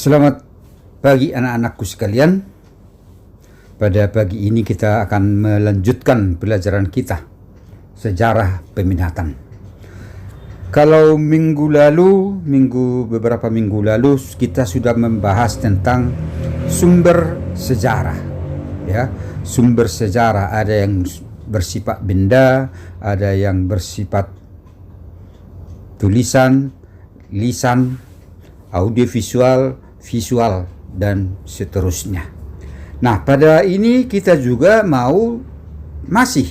Selamat pagi anak-anakku sekalian. Pada pagi ini kita akan melanjutkan pelajaran kita sejarah peminatan. Kalau beberapa minggu lalu kita sudah membahas tentang sumber sejarah. Ya, sumber sejarah ada yang bersifat benda, ada yang bersifat tulisan, lisan, audiovisual, visual, dan seterusnya. Nah, pada ini kita juga masih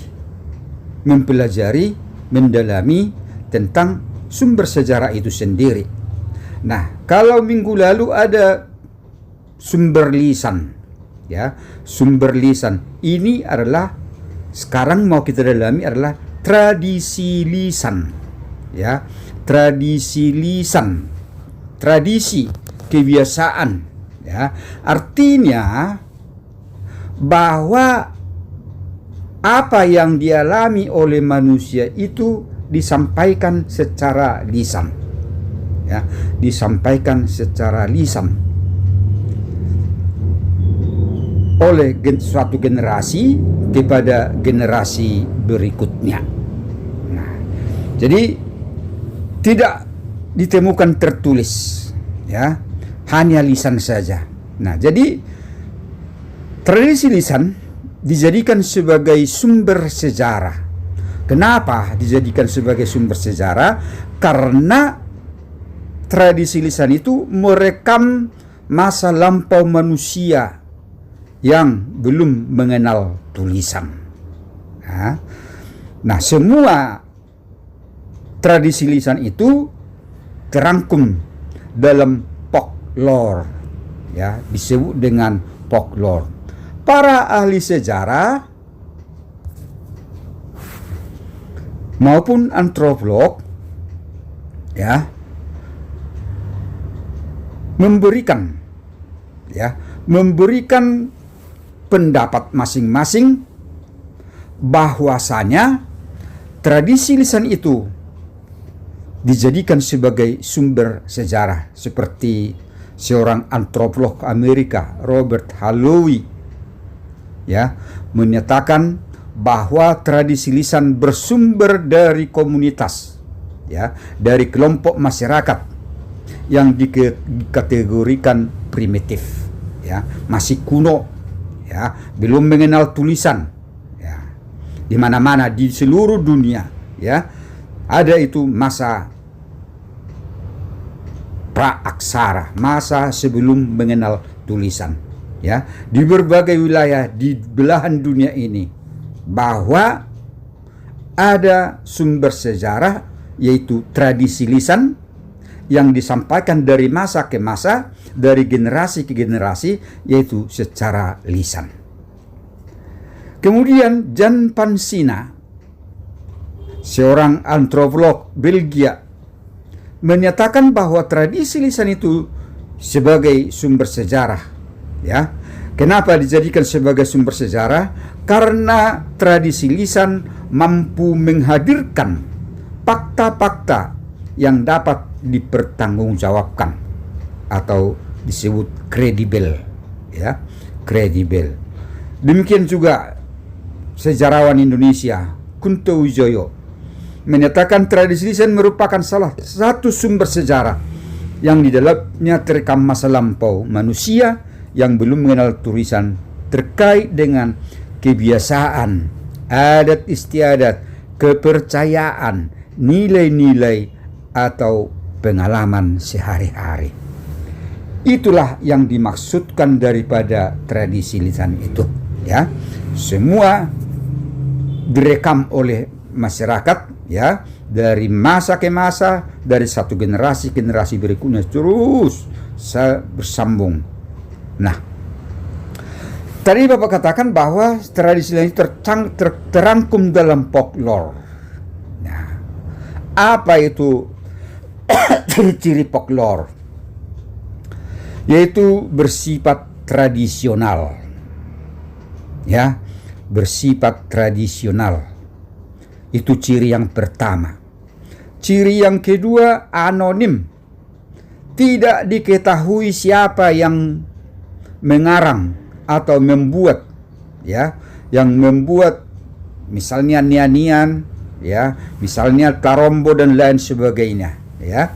mempelajari, mendalami tentang sumber sejarah itu sendiri. Nah, kalau minggu lalu ada sumber lisan, ya, sumber lisan ini adalah sekarang mau kita dalami adalah tradisi lisan, ya, tradisi lisan, tradisi, kebiasaan, ya, artinya bahwa apa yang dialami oleh manusia itu disampaikan secara lisan, ya, disampaikan secara lisan oleh suatu generasi kepada generasi berikutnya. Nah, jadi tidak ditemukan tertulis, ya, hanya lisan saja. Nah, jadi tradisi lisan dijadikan sebagai sumber sejarah. Kenapa dijadikan sebagai sumber sejarah? Karena tradisi lisan itu merekam masa lampau manusia yang belum mengenal tulisan. Nah, semua tradisi lisan itu terangkum dalam folklore, ya, disebut dengan folklore. Para ahli sejarah maupun antropolog, ya, memberikan pendapat masing-masing bahwasanya tradisi lisan itu dijadikan sebagai sumber sejarah, seperti seorang antropolog Amerika, Robert Holloway, ya, menyatakan bahwa tradisi lisan bersumber dari komunitas, ya, dari kelompok masyarakat yang dikategorikan primitif, ya, masih kuno, ya, belum mengenal tulisan, ya, di mana-mana di seluruh dunia, ya, ada itu masa praaksara, masa sebelum mengenal tulisan, ya, di berbagai wilayah di belahan dunia ini, bahwa ada sumber sejarah yaitu tradisi lisan yang disampaikan dari masa ke masa, dari generasi ke generasi, yaitu secara lisan. Kemudian Jan van Sina, seorang antropolog Belgia, menyatakan bahwa tradisi lisan itu sebagai sumber sejarah, ya. Kenapa dijadikan sebagai sumber sejarah? Karena tradisi lisan mampu menghadirkan fakta-fakta yang dapat dipertanggungjawabkan atau disebut kredibel, ya, kredibel. Demikian juga sejarawan Indonesia Kunto Wijoyo menyatakan tradisi lisan merupakan salah satu sumber sejarah yang di dalamnya terekam masa lampau manusia yang belum mengenal tulisan terkait dengan kebiasaan, adat istiadat, kepercayaan, nilai-nilai atau pengalaman sehari-hari. Itulah yang dimaksudkan daripada tradisi lisan itu, ya. Semua direkam oleh masyarakat, ya, dari masa ke masa, dari satu generasi ke generasi berikutnya terus bersambung. Nah, tadi Bapak katakan bahwa tradisi ini terangkum dalam folklore. Nah, apa itu ciri-ciri folklore? Yaitu bersifat tradisional, ya, bersifat tradisional. Itu ciri yang pertama. Ciri yang kedua, anonim, tidak diketahui siapa yang mengarang atau membuat, ya, yang membuat misalnya nyanyian, ya, misalnya tarombo dan lain sebagainya, ya.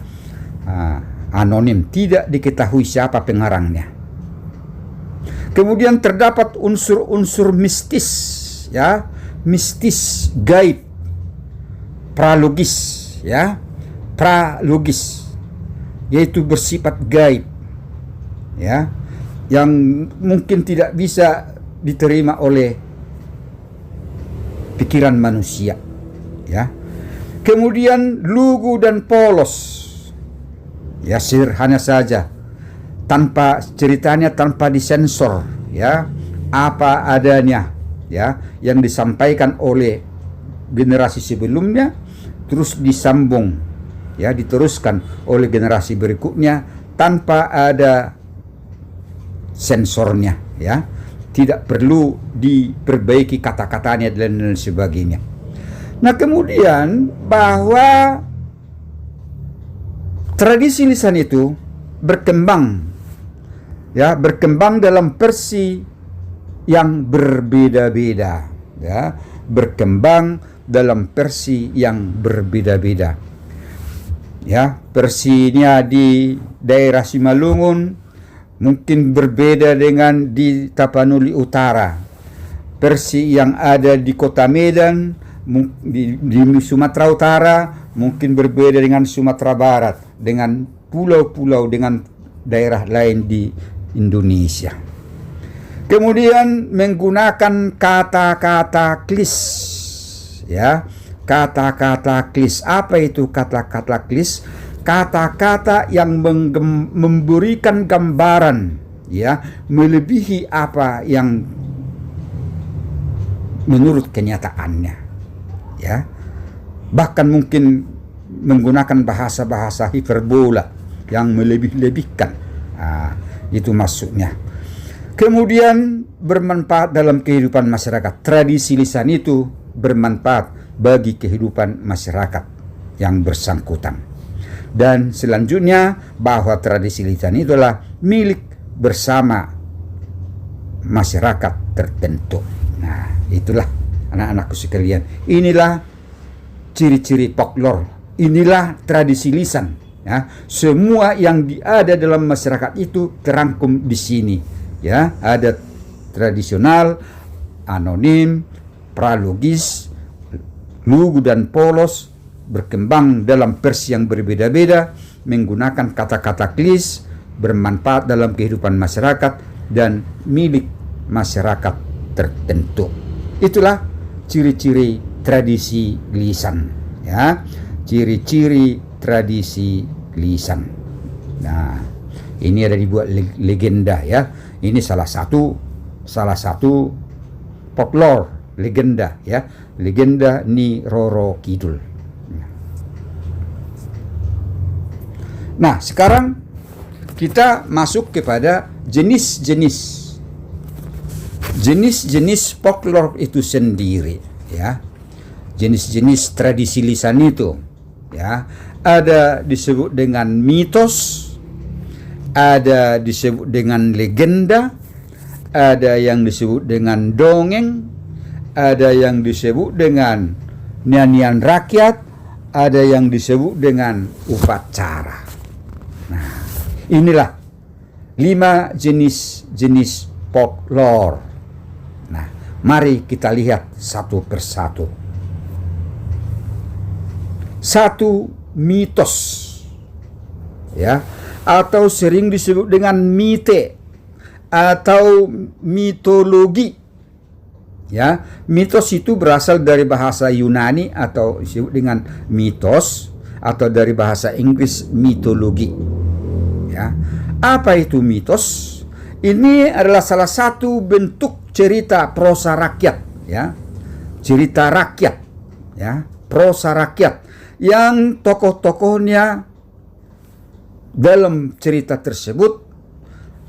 Anonim, tidak diketahui siapa pengarangnya. Kemudian terdapat unsur-unsur mistis, ya, mistis, gaib, pralogis, ya, pralogis, yaitu bersifat gaib, ya, yang mungkin tidak bisa diterima oleh pikiran manusia, ya. Kemudian lugu dan polos, ya, sederhana saja, tanpa ceritanya, tanpa disensor, ya, apa adanya, ya, yang disampaikan oleh generasi sebelumnya terus disambung, ya, diteruskan oleh generasi berikutnya tanpa ada sensornya, ya, tidak perlu diperbaiki kata-katanya dan lain sebagainya. Nah, kemudian bahwa tradisi lisan itu berkembang, ya, berkembang dalam versi yang berbeda-beda, ya, berkembang dalam versi yang berbeda-beda, ya. Versinya di daerah Simalungun mungkin berbeda dengan di Tapanuli Utara. Versi yang ada di Kota Medan, di Sumatera Utara mungkin berbeda dengan Sumatera Barat, dengan pulau-pulau, dengan daerah lain di Indonesia. Kemudian menggunakan kata-kata klis, ya, kata-kata klis. Apa itu kata-kata klis? Kata-kata yang memberikan gambaran, ya, melebihi apa yang menurut kenyataannya, ya. Bahkan mungkin menggunakan bahasa-bahasa hiperbola yang melebih-lebihkan. Itu maksudnya. Kemudian bermanfaat dalam kehidupan masyarakat. Tradisi lisan itu bermanfaat bagi kehidupan masyarakat yang bersangkutan. Dan selanjutnya bahwa tradisi lisan itulah milik bersama masyarakat tertentu. Nah, itulah anak-anakku sekalian. Inilah ciri-ciri folklore. Inilah tradisi lisan, ya. Semua yang ada dalam masyarakat itu terangkum di sini, ya. Ada tradisional, anonim, pralogis, lugu dan polos, berkembang dalam versi yang berbeda-beda, menggunakan kata-kata klis, bermanfaat dalam kehidupan masyarakat dan milik masyarakat tertentu. Itulah ciri-ciri tradisi lisan, ya. Ciri-ciri tradisi lisan. Nah, ini ada dibuat legenda, ya. Ini salah satu folklore, legenda, ya. Legenda Nyi Roro Kidul. Nah, sekarang kita masuk kepada jenis-jenis folklore itu sendiri, ya. Jenis-jenis tradisi lisan itu, ya. Ada disebut dengan mitos, ada disebut dengan legenda, ada yang disebut dengan dongeng, ada yang disebut dengan nyanyian rakyat, ada yang disebut dengan upacara. Nah, inilah 5 jenis folklore. Nah, mari kita lihat satu persatu. Satu, mitos, ya, atau sering disebut dengan mite atau mitologi, ya. Mitos itu berasal dari bahasa Yunani atau disebut dengan mitos, atau dari bahasa Inggris mitologi, ya. Apa itu mitos? Ini adalah salah satu bentuk cerita prosa rakyat, ya. Cerita rakyat, ya, prosa rakyat yang tokoh-tokohnya dalam cerita tersebut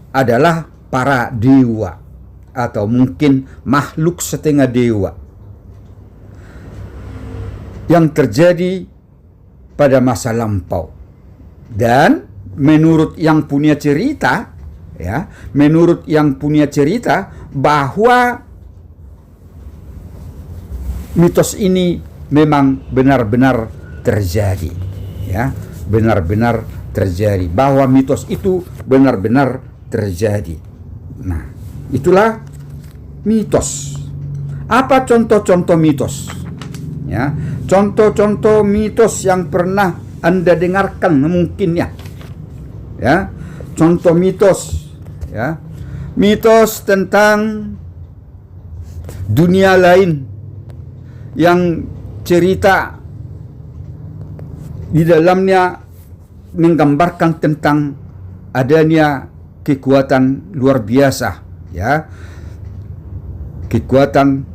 adalah para dewa atau mungkin makhluk setengah dewa yang terjadi pada masa lampau dan menurut yang punya cerita, ya, menurut yang punya cerita bahwa mitos ini memang benar-benar terjadi, ya, benar-benar terjadi, bahwa mitos itu benar-benar terjadi. Nah, itulah mitos. Apa contoh-contoh mitos? Ya, contoh-contoh mitos yang pernah Anda dengarkan mungkin ya. Ya, contoh mitos, ya. Mitos tentang dunia lain yang cerita di dalamnya menggambarkan tentang adanya kekuatan luar biasa, ya, kekuatan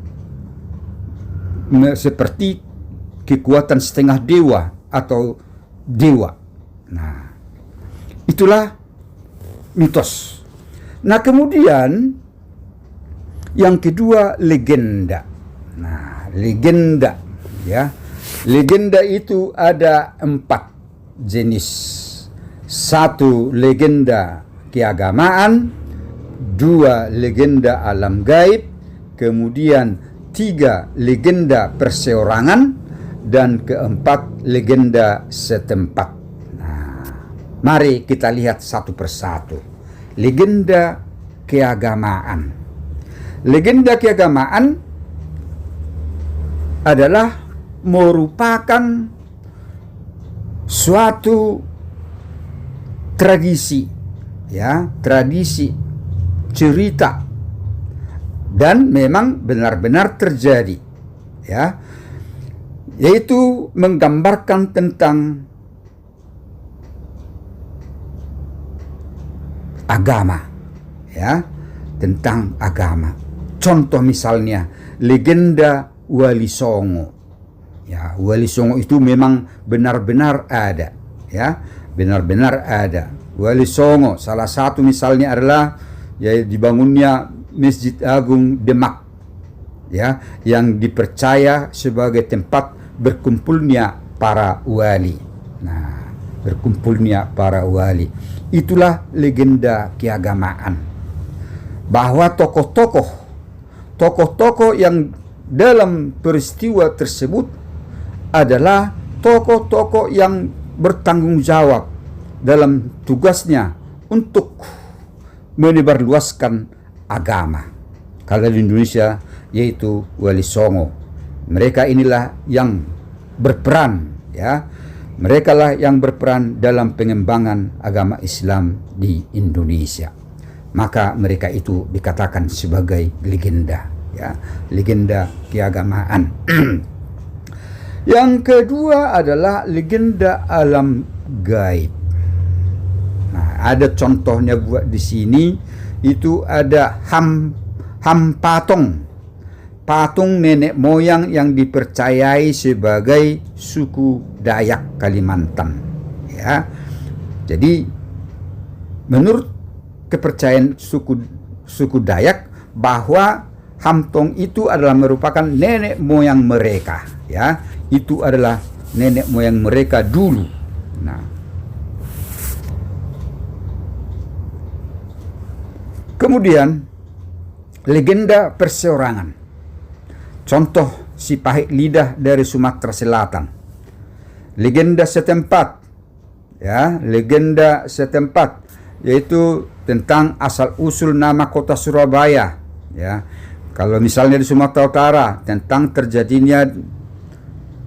seperti kekuatan setengah dewa atau dewa. Nah, itulah mitos. Nah, kemudian yang kedua, legenda. Nah, legenda, ya, legenda itu ada 4 jenis. 1, legenda keagamaan. 2, legenda alam gaib. Kemudian 3, legenda perseorangan. Dan keempat, legenda setempat. Nah, mari kita lihat satu persatu. Legenda keagamaan. Legenda keagamaan adalah merupakan suatu tradisi, ya, tradisi, cerita, dan memang benar-benar terjadi, ya, yaitu menggambarkan tentang agama, ya, tentang agama. Contoh misalnya legenda Wali Songo. Ya, Wali Songo itu memang benar-benar ada, ya, benar-benar ada. Wali Songo salah satu misalnya adalah ya dibangunnya Masjid Agung Demak, ya, yang dipercaya sebagai tempat berkumpulnya para wali. Nah, berkumpulnya para wali. Itulah legenda keagamaan. Bahwa tokoh-tokoh yang dalam peristiwa tersebut adalah tokoh-tokoh yang bertanggung jawab dalam tugasnya untuk menyebarluaskan agama. Kalau di Indonesia yaitu Wali Songo. Mereka inilah yang berperan, ya. Mereka lah yang berperan dalam pengembangan agama Islam di Indonesia. Maka mereka itu dikatakan sebagai legenda, ya, legenda keagamaan. Yang kedua adalah legenda alam gaib. Nah, ada contohnya buat di sini, itu ada Hampatong. Patung nenek moyang yang dipercayai sebagai suku Dayak Kalimantan, ya. Jadi menurut kepercayaan suku Dayak bahwa Hamtong itu adalah merupakan nenek moyang mereka, ya. Itu adalah nenek moyang mereka dulu. Nah, kemudian legenda perseorangan. Contoh si pahit lidah dari Sumatera Selatan. Legenda setempat, ya, legenda setempat yaitu tentang asal usul nama kota Surabaya, ya. Kalau misalnya di Sumatera Utara tentang terjadinya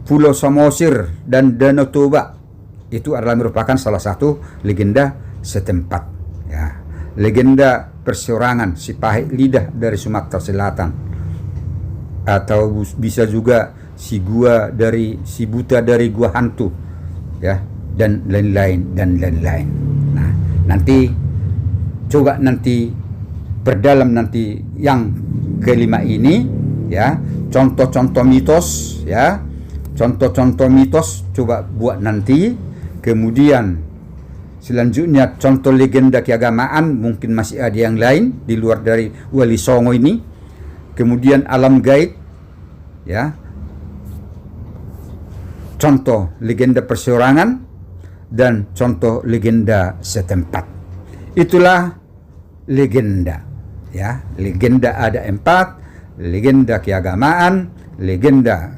Pulau Samosir dan Danau Toba, itu adalah merupakan salah satu legenda setempat, ya. Legenda perseorangan si pahit lidah dari Sumatera Selatan, atau bisa juga si buta dari gua hantu, ya, dan lain-lain. Nah, nanti coba nanti perdalam nanti yang kelima ini, ya, contoh-contoh mitos, ya, contoh-contoh mitos coba buat nanti. Kemudian selanjutnya contoh legenda keagamaan, mungkin masih ada yang lain di luar dari Wali Songo ini. Kemudian alam gaib, ya, contoh legenda perseorangan, dan contoh legenda setempat. Itulah legenda, ya. Legenda ada 4, legenda keagamaan, legenda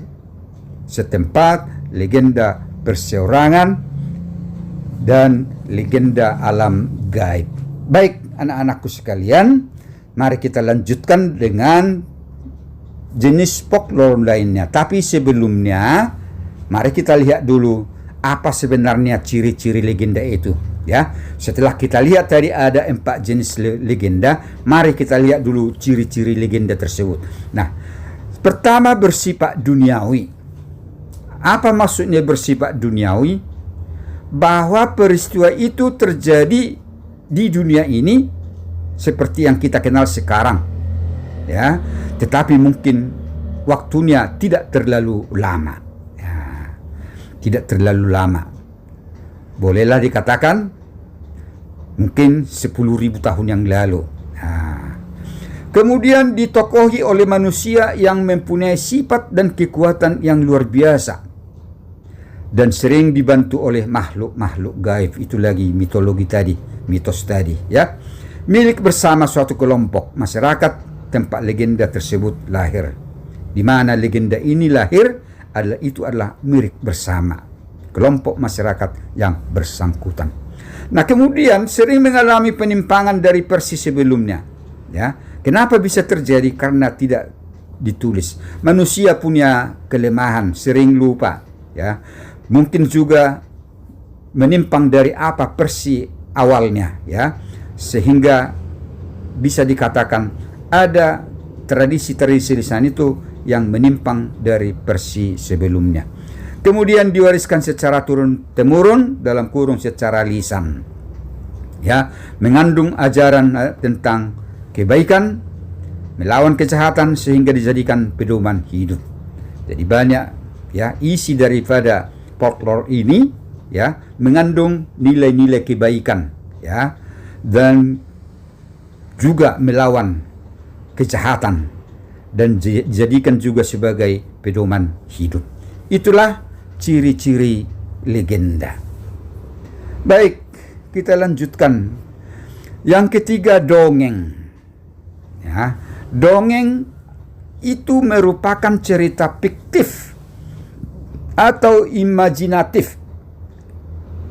setempat, legenda perseorangan, dan legenda alam gaib. Baik anak-anakku sekalian, mari kita lanjutkan dengan jenis folklore lainnya. Tapi sebelumnya, mari kita lihat dulu apa sebenarnya ciri-ciri legenda itu. Ya, setelah kita lihat tadi ada 4 jenis legenda, mari kita lihat dulu ciri-ciri legenda tersebut. Nah, pertama bersifat duniawi. Apa maksudnya bersifat duniawi? Bahwa peristiwa itu terjadi di dunia ini seperti yang kita kenal sekarang, ya. Tetapi mungkin waktunya tidak terlalu lama, ya. Tidak terlalu lama. Bolehlah dikatakan mungkin 10.000 tahun yang lalu. Nah, kemudian ditokohi oleh manusia yang mempunyai sifat dan kekuatan yang luar biasa, dan sering dibantu oleh makhluk-makhluk gaib. Itu lagi mitologi tadi, mitos tadi, ya. Milik bersama suatu kelompok masyarakat tempat legenda tersebut lahir. Di mana legenda ini lahir adalah milik bersama kelompok masyarakat yang bersangkutan. Nah, kemudian sering mengalami penyimpangan dari versi sebelumnya, ya. Kenapa bisa terjadi? Karena tidak ditulis. Manusia punya kelemahan, sering lupa, ya. Mungkin juga menyimpang dari apa versi awalnya, ya. Sehingga bisa dikatakan ada tradisi-tradisi lisan itu yang menyimpang dari versi sebelumnya. Kemudian diwariskan secara turun-temurun, dalam kurung secara lisan, ya, mengandung ajaran tentang kebaikan, melawan kejahatan, sehingga dijadikan pedoman hidup. Jadi banyak, ya, isi daripada folklore ini, ya, mengandung nilai-nilai kebaikan, ya, dan juga melawan kejahatan, dan dijadikan juga sebagai pedoman hidup. Itulah ciri-ciri legenda. Baik, kita lanjutkan. Yang ketiga, dongeng. Ya, dongeng itu merupakan cerita fiktif atau imajinatif,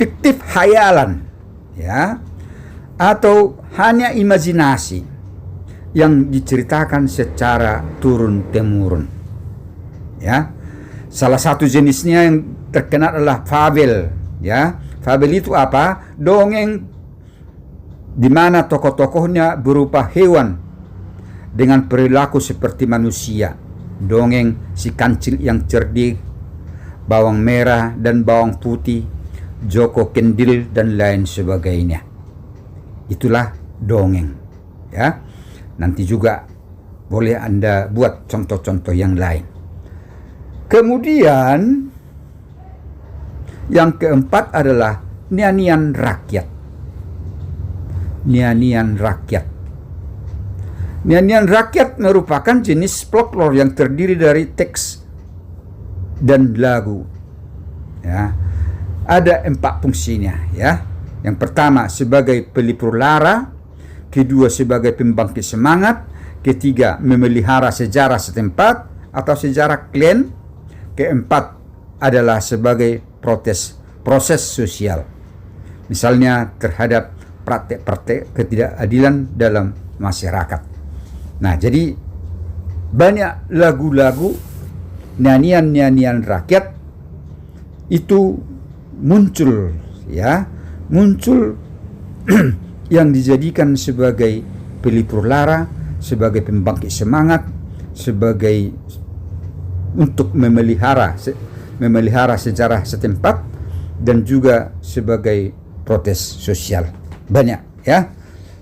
fiktif hayalan, ya, atau hanya imajinasi yang diceritakan secara turun-temurun, ya. Salah satu jenisnya yang terkenal adalah fabel, ya. Fabel itu apa? Dongeng di mana tokoh-tokohnya berupa hewan dengan perilaku seperti manusia. Dongeng si kancil yang cerdik, bawang merah dan bawang putih, Joko Kendil dan lain sebagainya. Itulah dongeng, ya. Nanti juga boleh Anda buat contoh-contoh yang lain. Kemudian yang keempat adalah nyanyian rakyat. Nyanyian rakyat. Nyanyian rakyat merupakan jenis folklore yang terdiri dari teks dan lagu, ya. Ada 4 fungsinya, ya. Yang pertama sebagai pelipur lara, kedua sebagai pembangkit semangat, ketiga memelihara sejarah setempat atau sejarah klan, keempat adalah sebagai proses sosial, misalnya terhadap praktek-praktek ketidakadilan dalam masyarakat. Nah, jadi banyak lagu-lagu, nyanyian-nyanyian rakyat itu muncul, ya, muncul yang dijadikan sebagai pelipur lara, sebagai pembangkit semangat, sebagai untuk memelihara sejarah setempat, dan juga sebagai protes sosial. Banyak, ya.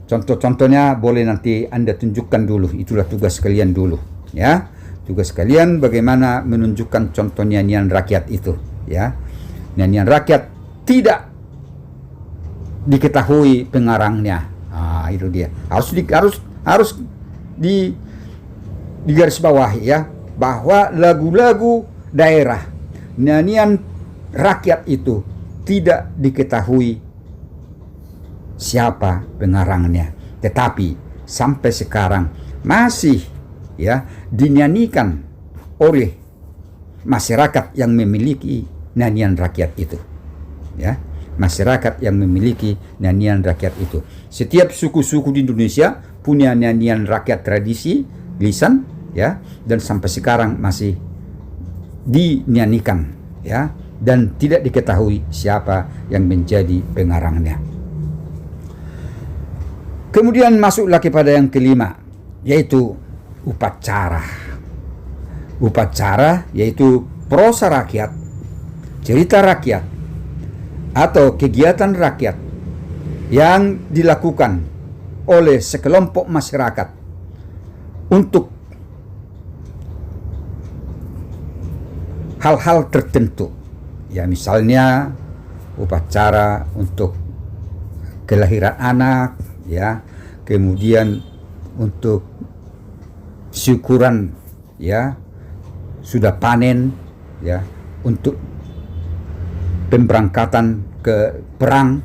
Contoh-contohnya boleh nanti Anda tunjukkan dulu. Itulah tugas kalian dulu, ya. Tugas kalian bagaimana menunjukkan contoh nyanyian rakyat itu, ya. Nyanyian rakyat tidak diketahui pengarangnya. Ah, itu dia. Harus di garis bawah, ya, bahwa lagu-lagu daerah, nyanyian rakyat itu tidak diketahui siapa pengarangnya, tetapi sampai sekarang masih dinyanyikan oleh masyarakat yang memiliki nyanyian rakyat itu. Masyarakat yang memiliki nyanyian rakyat itu. Setiap suku-suku di Indonesia punya nyanyian rakyat tradisi lisan, dan sampai sekarang masih dinyanyikan, dan tidak diketahui siapa yang menjadi pengarangnya. Kemudian masuklah kepada yang kelima, yaitu upacara. Upacara yaitu prosa rakyat, cerita rakyat, atau kegiatan rakyat yang dilakukan oleh sekelompok masyarakat untuk hal-hal tertentu. Misalnya upacara untuk kelahiran anak, kemudian untuk syukuran, sudah panen, untuk pemberangkatan ke perang,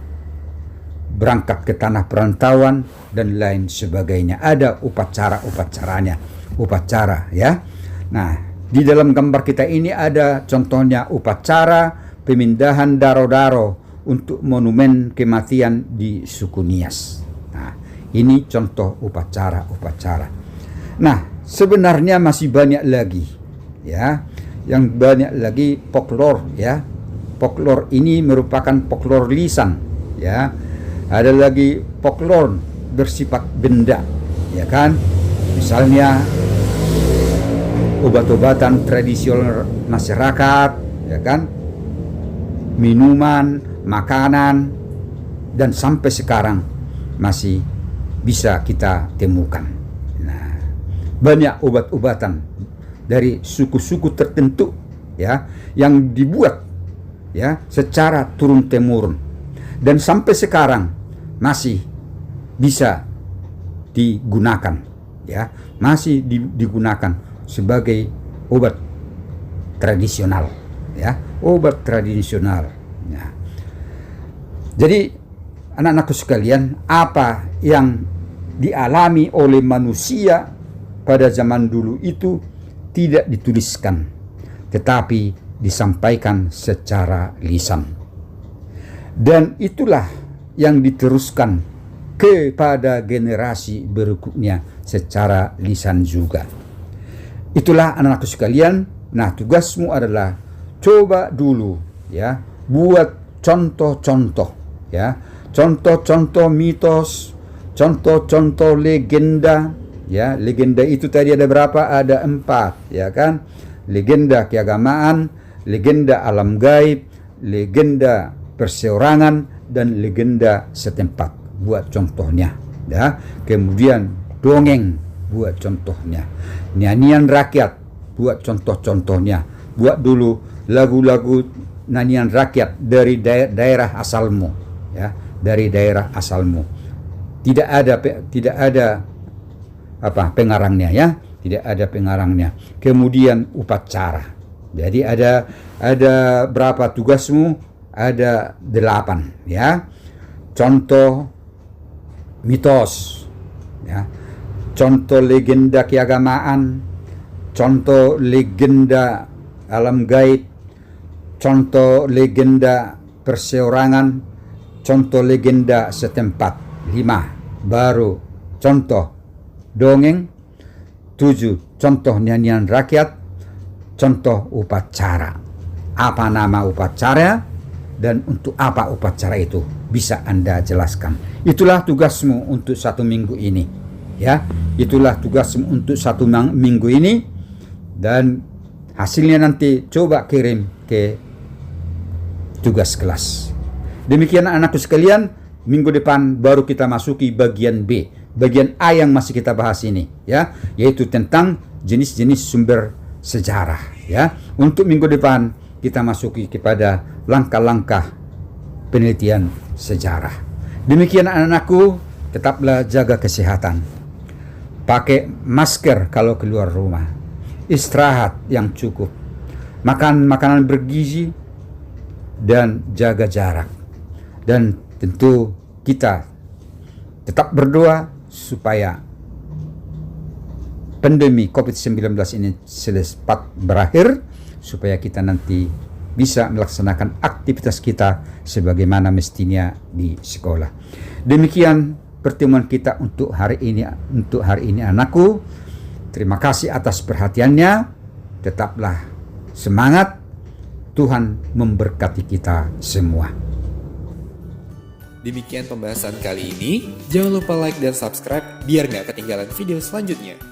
berangkat ke tanah perantauan, dan lain sebagainya. Ada upacara-upacaranya, upacara, Nah, di dalam gambar kita ini ada contohnya upacara pemindahan daro-daro untuk monumen kematian di suku Nias. Nah, ini contoh upacara-upacara. Nah, sebenarnya masih banyak lagi, yang banyak lagi folklore, Folklore ini merupakan folklore lisan, Ada lagi folklore bersifat benda, Misalnya obat-obatan tradisional masyarakat, Minuman, makanan, dan sampai sekarang masih bisa kita temukan. Nah, banyak obat-obatan dari suku-suku tertentu, yang dibuat secara turun-temurun, dan sampai sekarang masih bisa digunakan, masih digunakan sebagai obat tradisional, obat tradisional. Nah, jadi anak-anakku sekalian, apa yang dialami oleh manusia pada zaman dulu itu tidak dituliskan, tetapi disampaikan secara lisan. Dan itulah yang diteruskan kepada generasi berikutnya secara lisan juga. Itulah anak-anakku sekalian. Nah, tugasmu adalah coba dulu, buat contoh-contoh, contoh-contoh mitos, contoh-contoh legenda, legenda itu tadi ada berapa? Ada 4, legenda keagamaan, legenda alam gaib, legenda perseorangan, dan legenda setempat. Buat contohnya, Kemudian dongeng, buat contohnya. Nyanyian rakyat, buat contoh-contohnya. Buat dulu lagu-lagu nyanyian rakyat dari daerah asalmu, dari daerah asalmu. Tidak ada pengarangnya, tidak ada pengarangnya. Kemudian upacara. Jadi ada berapa tugasmu? Ada 8, Contoh mitos, contoh legenda keagamaan, contoh legenda alam gaib, contoh legenda perseorangan, contoh legenda setempat. 5. Baru contoh dongeng. 7. Contoh nyanyian rakyat. Contoh upacara. Apa nama upacara dan untuk apa upacara itu? Bisa Anda jelaskan. Itulah tugasmu untuk 1 minggu ini, Itulah tugasmu untuk 1 minggu ini, dan hasilnya nanti coba kirim ke tugas kelas. Demikian anakku sekalian, minggu depan baru kita masuki bagian B, bagian A yang masih kita bahas ini, yaitu tentang jenis-jenis sumber sejarah, Untuk minggu depan kita masuki kepada langkah-langkah penelitian sejarah. Demikian anak-anakku, tetaplah jaga kesehatan. Pakai masker kalau keluar rumah. Istirahat yang cukup. Makan makanan bergizi. dan jaga jarak. Dan tentu kita tetap berdoa supaya pandemi COVID-19 ini cepat berakhir, supaya kita nanti bisa melaksanakan aktivitas kita sebagaimana mestinya di sekolah. Demikian pertemuan kita untuk hari ini anakku. Terima kasih atas perhatiannya. Tetaplah semangat. Tuhan memberkati kita semua. Demikian pembahasan kali ini. Jangan lupa like dan subscribe biar nggak ketinggalan video selanjutnya.